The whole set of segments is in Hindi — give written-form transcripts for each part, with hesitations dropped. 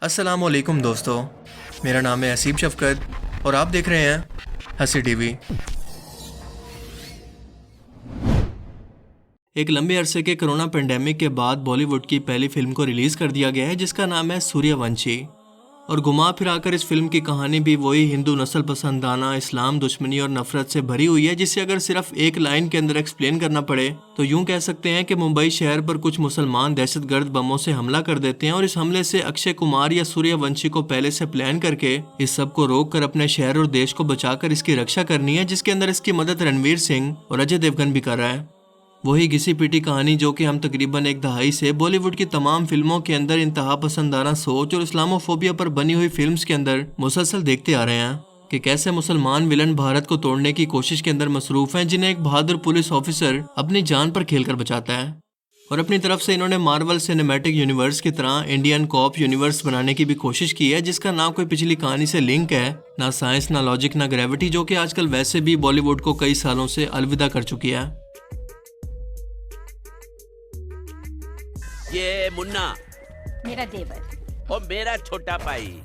अस्सलामुअलैकुम दोस्तों, मेरा नाम है असीब शफ़क़त और आप देख रहे हैं हंसी टीवी। एक लंबे अरसे के कोरोना पेंडेमिक के बाद बॉलीवुड की पहली फिल्म को रिलीज़ कर दिया गया है जिसका नाम है सूर्यवंशी। और घुमा फिराकर इस फिल्म की कहानी भी वही हिंदू नस्ल पसंदाना, इस्लाम दुश्मनी और नफरत से भरी हुई है, जिसे अगर सिर्फ एक लाइन के अंदर एक्सप्लेन करना पड़े तो यूं कह सकते हैं कि मुंबई शहर पर कुछ मुसलमान दहशतगर्द बमों से हमला कर देते हैं और इस हमले से अक्षय कुमार या सूर्यवंशी को पहले से प्लान करके इस सब को रोक कर अपने शहर और देश को बचाकर इसकी रक्षा करनी है, जिसके अंदर इसकी मदद रणवीर सिंह और अजय देवगन भी कर रहा है। वही घिसी पिटी कहानी जो कि हम तकरीबन एक दहाई से बॉलीवुड की तमाम फिल्मों के अंदर इंतहा पसंदाना सोच और इस्लामोफोबिया पर बनी हुई फिल्म्स के अंदर मुसलसल देखते आ रहे हैं कि कैसे मुसलमान विलन भारत को तोड़ने की कोशिश के अंदर मसरूफ हैं, जिन्हें एक बहादुर पुलिस ऑफिसर अपनी जान पर खेलकर बचाता है। और अपनी तरफ से इन्होंने मार्वल सिनेमैटिक यूनिवर्स की तरह इंडियन कॉप यूनिवर्स बनाने की भी कोशिश की है, जिसका ना कोई पिछली कहानी से लिंक है, ना साइंस, ना लॉजिक, ना ग्रेविटी, जो कि आजकल वैसे भी बॉलीवुड को कई सालों से अलविदा कर चुकी है। ये मुन्ना मेरा देवर और मेरा छोटा भाई।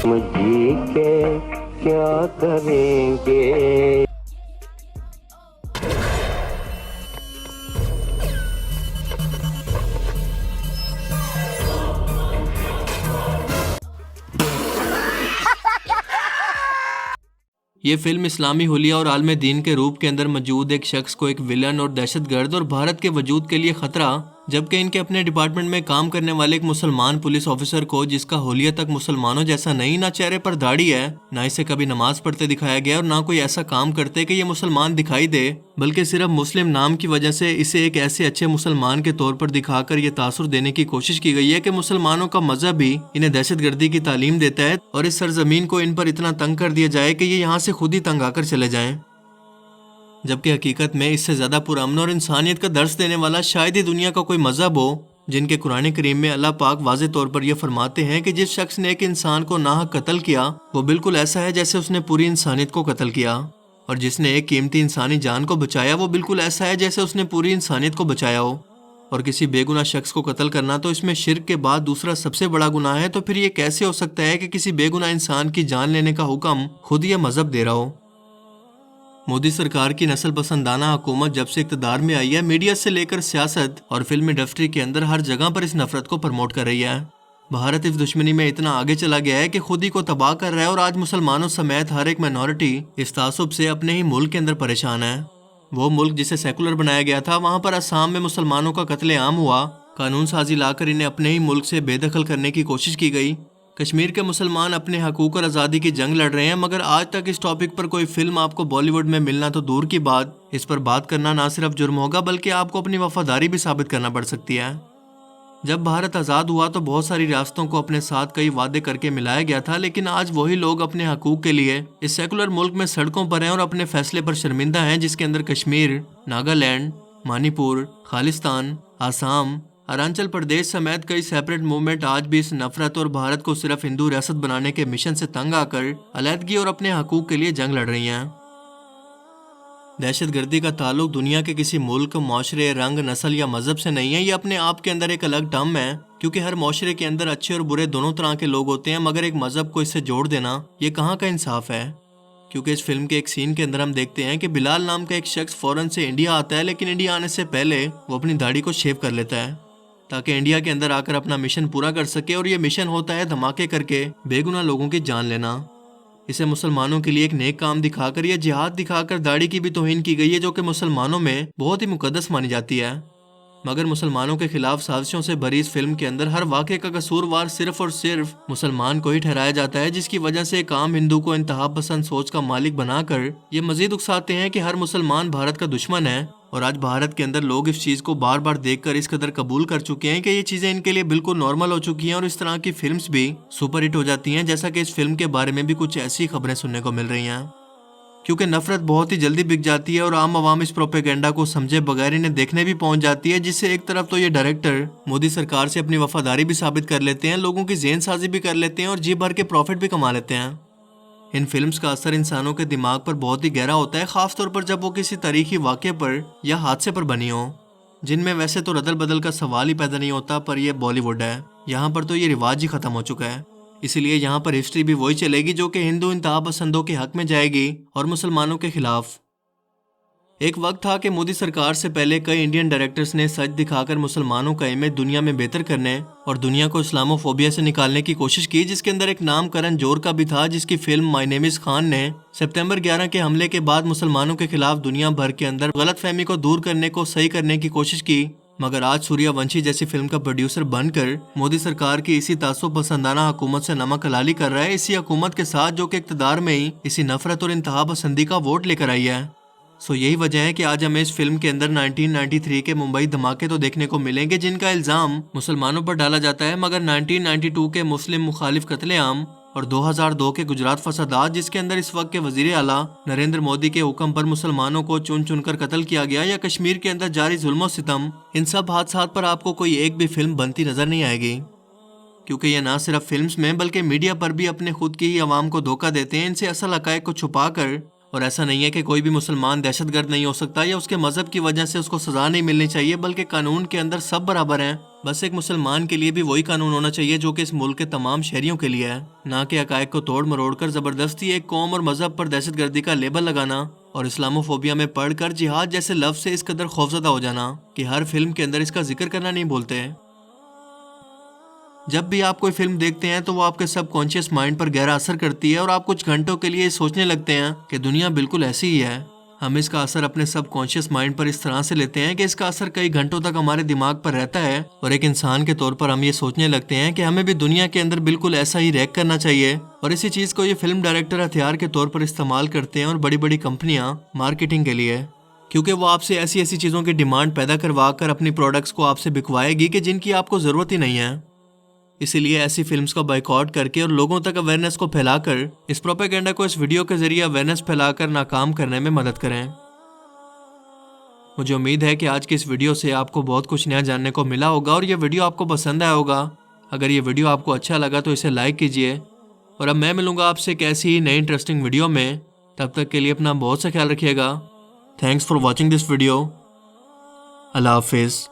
मुझे के क्या करेंगे। ये फिल्म इस्लामी हुलिया और आलम दीन के रूप के अंदर मौजूद एक शख्स को एक विलन और दहशतगर्द और भारत के वजूद के लिए खतरा, जबकि इनके अपने डिपार्टमेंट में काम करने वाले एक मुसलमान पुलिस ऑफिसर को, जिसका हुलिया तक मुसलमानों जैसा नहीं, ना चेहरे पर दाढ़ी है, ना इसे कभी नमाज पढ़ते दिखाया गया और ना कोई ऐसा काम करते कि ये मुसलमान दिखाई दे, बल्कि सिर्फ मुस्लिम नाम की वजह से इसे एक ऐसे अच्छे मुसलमान के तौर पर दिखाकर ये तासुर देने की कोशिश की गई है कि मुसलमानों का मजहब ही इन्हें दहशतगर्दी की तालीम देता है और इस सरजमीन को इन पर इतना तंग कर दिया जाए कि ये यहाँ से खुद ही तंग आकर चले जाएं। जबकि हकीकत में इससे ज्यादा पुरअमन और इंसानियत का दर्स देने वाला शायद ही दुनिया का कोई मजहब हो, जिनके कुरान करीम में अल्लाह पाक वाज़े तौर पर यह फरमाते हैं कि जिस शख्स ने एक इंसान को नाहक कत्ल किया वो बिल्कुल ऐसा है जैसे उसने पूरी इंसानियत को कत्ल किया, और जिसने एक कीमती इंसानी जान को बचाया वो बिल्कुल ऐसा है जैसे उसने पूरी इंसानियत को बचाया हो। और किसी बेगुनाह शख्स को कत्ल करना तो इसमें शिर्क के बाद दूसरा सबसे बड़ा गुनाह है, तो फिर ये कैसे हो सकता है कि किसी बेगुनाह इंसान की जान लेने का हुक्म खुद यह मजहब दे रहा हो। मोदी सरकार की नस्ल पसंदाना हुकूमत जब से इक़्तिदार में आई है, मीडिया से लेकर सियासत और फिल्म इंडस्ट्री के अंदर हर जगह पर इस नफरत को प्रमोट कर रही है। भारत इस दुश्मनी में इतना आगे चला गया है कि खुद ही को तबाह कर रहा है और आज मुसलमानों समेत हर एक माइनॉरिटी इस तासुब से अपने ही मुल्क के अंदर परेशान है। वो मुल्क जिसे सेकुलर बनाया गया था, वहाँ पर असम में मुसलमानों का कत्लेआम हुआ, कानून साजी लाकर इन्हें अपने ही मुल्क से बेदखल करने की कोशिश की गई। कश्मीर के मुसलमान अपने हकूक और आज़ादी की जंग लड़ रहे हैं, मगर आज तक इस टॉपिक पर कोई फिल्म आपको बॉलीवुड में मिलना तो दूर की बात, इस पर बात करना ना सिर्फ जुर्म होगा बल्कि आपको अपनी वफादारी भी साबित करना पड़ सकती है। जब भारत आज़ाद हुआ तो बहुत सारी रियासतों को अपने साथ कई वादे करके मिलाया गया था, लेकिन आज वही लोग अपने हकूक के लिए इस सेकुलर मुल्क में सड़कों पर हैं और अपने फैसले पर शर्मिंदा हैं, जिसके अंदर कश्मीर, नागालैंड, मणिपुर, खालिस्तान, आसाम, अरुणाचल प्रदेश समेत कई सेपरेट मूवमेंट आज भी इस नफरत और भारत को सिर्फ हिंदू रियासत बनाने के मिशन से तंग आकर अलहदगी और अपने हकूक के लिए जंग लड़ रही हैं। दहशतगर्दी का ताल्लुक दुनिया के किसी मुल्क, माशरे, रंग, नस्ल या मजहब से नहीं है। ये अपने आप के अंदर एक अलग टर्म है, क्योंकि हर माशरे के अंदर अच्छे और बुरे दोनों तरह के लोग होते हैं, मगर एक मजहब को इससे जोड़ देना ये कहाँ का इंसाफ है। क्योंकि इस फिल्म के एक सीन के अंदर हम देखते हैं कि बिलाल नाम का एक शख्स फौरन से इंडिया आता है, लेकिन इंडिया आने से पहले वो अपनी दाढ़ी को शेव कर लेता है ताकि इंडिया के अंदर आकर अपना मिशन पूरा कर सके, और ये मिशन होता है धमाके करके बेगुनाह लोगों की जान लेना। इसे मुसलमानों के लिए एक नेक काम दिखाकर या जिहाद दिखाकर दाढ़ी की भी तौहीन की गई है, जो कि मुसलमानों में बहुत ही मुकद्दस मानी जाती है। मगर मुसलमानों के खिलाफ साजिशों से भरी इस फिल्म के अंदर हर वाक़े का कसूरवार सिर्फ और सिर्फ मुसलमान को ही ठहराया जाता है, जिसकी वजह से एक आम हिंदू को इंतहा पसंद सोच का मालिक बनाकर ये मजीद उकसाते हैं कि हर मुसलमान भारत का दुश्मन है। और आज भारत के अंदर लोग इस चीज़ को बार बार देखकर इस कदर कबूल कर चुके हैं कि ये चीज़ें इनके लिए बिल्कुल नॉर्मल हो चुकी हैं, और इस तरह की फिल्म्स भी सुपर हिट हो जाती हैं, जैसा कि इस फिल्म के बारे में भी कुछ ऐसी खबरें सुनने को मिल रही हैं। क्योंकि नफरत बहुत ही जल्दी बिक जाती है और आम आवाम इस प्रोपेगेंडा को समझे बगैर इन्हें देखने भी पहुंच जाती है, जिससे एक तरफ तो ये डायरेक्टर मोदी सरकार से अपनी वफादारी भी साबित कर लेते हैं, लोगों की जेन साजी भी कर लेते हैं और जी भर के प्रॉफिट भी कमा लेते हैं। इन फिल्म्स का असर इंसानों के दिमाग पर बहुत ही गहरा होता है, खासतौर पर जब वो किसी तारीखी वाक़े पर या हादसे पर बनी हो, जिनमें वैसे तो रदल बदल का सवाल ही पैदा नहीं होता, पर यह बॉलीवुड है, यहाँ पर तो ये रिवाज ही खत्म हो चुका है। इसीलिए यहाँ पर हिस्ट्री भी वही चलेगी जो कि हिंदू इंतहा पसंदों के हक में जाएगी और मुसलमानों के खिलाफ। एक वक्त था कि मोदी सरकार से पहले कई इंडियन डायरेक्टर्स ने सच दिखाकर मुसलमानों का इमेज दुनिया में बेहतर करने और दुनिया को इस्लामोफोबिया से निकालने की कोशिश की, जिसके अंदर एक नाम करण जोहर का भी था, जिसकी film my name is Khan ने सितंबर 11 के हमले के बाद मुसलमानों के खिलाफ दुनिया भर के अंदर गलतफहमी को दूर करने को सही करने की कोशिश की। मगर आज सूर्यवंशी जैसी फिल्म का प्रोड्यूसर बनकर मोदी सरकार की इसी तासुब पसंदाना हुकूमत से नमक हलाली कर रहा है, इसी हुकूमत के साथ जो कि इक़्तिदार में ही इसी नफरत और इंतहा पसंदी का वोट लेकर आई है। सो यही वजह है कि आज हमें इस फिल्म के अंदर 1993 के मुंबई धमाके तो देखने को मिलेंगे, जिनका इल्जाम मुसलमानों पर डाला जाता है, मगर 1992 के मुस्लिम मुखालिफ कत्लेआम और 2002 के गुजरात फसादात, जिसके अंदर इस वक्त के वजीर आला नरेंद्र मोदी के हुक्म पर मुसलमानों को चुन चुनकर कत्ल किया गया, या कश्मीर के अंदर जारी जुल्म और सितम, इन सब हादसात पर आपको कोई एक भी फिल्म बनती नजर नहीं आएगी, क्योंकि ये ना सिर्फ फिल्म्स में बल्कि मीडिया पर भी अपने खुद की ही आवाम को धोखा देते हैं, इनसे असल हकायक को छुपा कर। और ऐसा नहीं है कि कोई भी मुसलमान दहशतगर्द नहीं हो सकता या उसके मजहब की वजह से उसको सजा नहीं मिलनी चाहिए, बल्कि कानून के अंदर सब बराबर हैं। बस एक मुसलमान के लिए भी वही कानून होना चाहिए जो कि इस मुल्क के तमाम शहरियों के लिए है, ना कि हकायक को तोड़ मरोड़ कर जबरदस्ती एक कौम और मजहब पर दहशतगर्दी का लेबल लगाना और इस्लामोफोबिया में पढ़कर जिहाद जैसे लफ्ज से इस कदर खौफजदा हो जाना कि हर फिल्म के अंदर इसका जिक्र करना नहीं भूलते। जब भी आप कोई फिल्म देखते हैं तो वो आपके सबकॉन्शियस माइंड पर गहरा असर करती है और आप कुछ घंटों के लिए सोचने लगते हैं कि दुनिया बिल्कुल ऐसी ही है। हम इसका असर अपने सबकॉन्शियस माइंड पर इस तरह से लेते हैं कि इसका असर कई घंटों तक हमारे दिमाग पर रहता है और एक इंसान के तौर पर हम ये सोचने लगते हैं कि हमें भी दुनिया के अंदर बिल्कुल ऐसा ही रैक करना चाहिए। और इसी चीज़ को ये फिल्म डायरेक्टर हथियार के तौर पर इस्तेमाल करते हैं और बड़ी बड़ी कंपनियां मार्केटिंग के लिए, क्योंकि वो आपसे ऐसी ऐसी चीज़ों की डिमांड पैदा करवा कर अपनी प्रोडक्ट्स को आपसे बिकवाएगी कि जिनकी आपको ज़रूरत ही नहीं है। इसीलिए ऐसी फिल्म्स का बाइकआउट करके और लोगों तक अवेयरनेस को फैलाकर इस प्रोपेगेंडा को इस वीडियो के जरिए अवेयरनेस फैलाकर नाकाम करने में मदद करें। मुझे उम्मीद है कि आज की इस वीडियो से आपको बहुत कुछ नया जानने को मिला होगा और ये वीडियो आपको पसंद आया होगा। अगर ये वीडियो आपको अच्छा लगा तो इसे लाइक कीजिए और अब मैं मिलूंगा आपसे एक ऐसी ही नई इंटरेस्टिंग वीडियो में। तब तक के लिए अपना बहुत सा ख्याल रखिएगा। Thanks for watching this video. अल्लाह हाफिज़।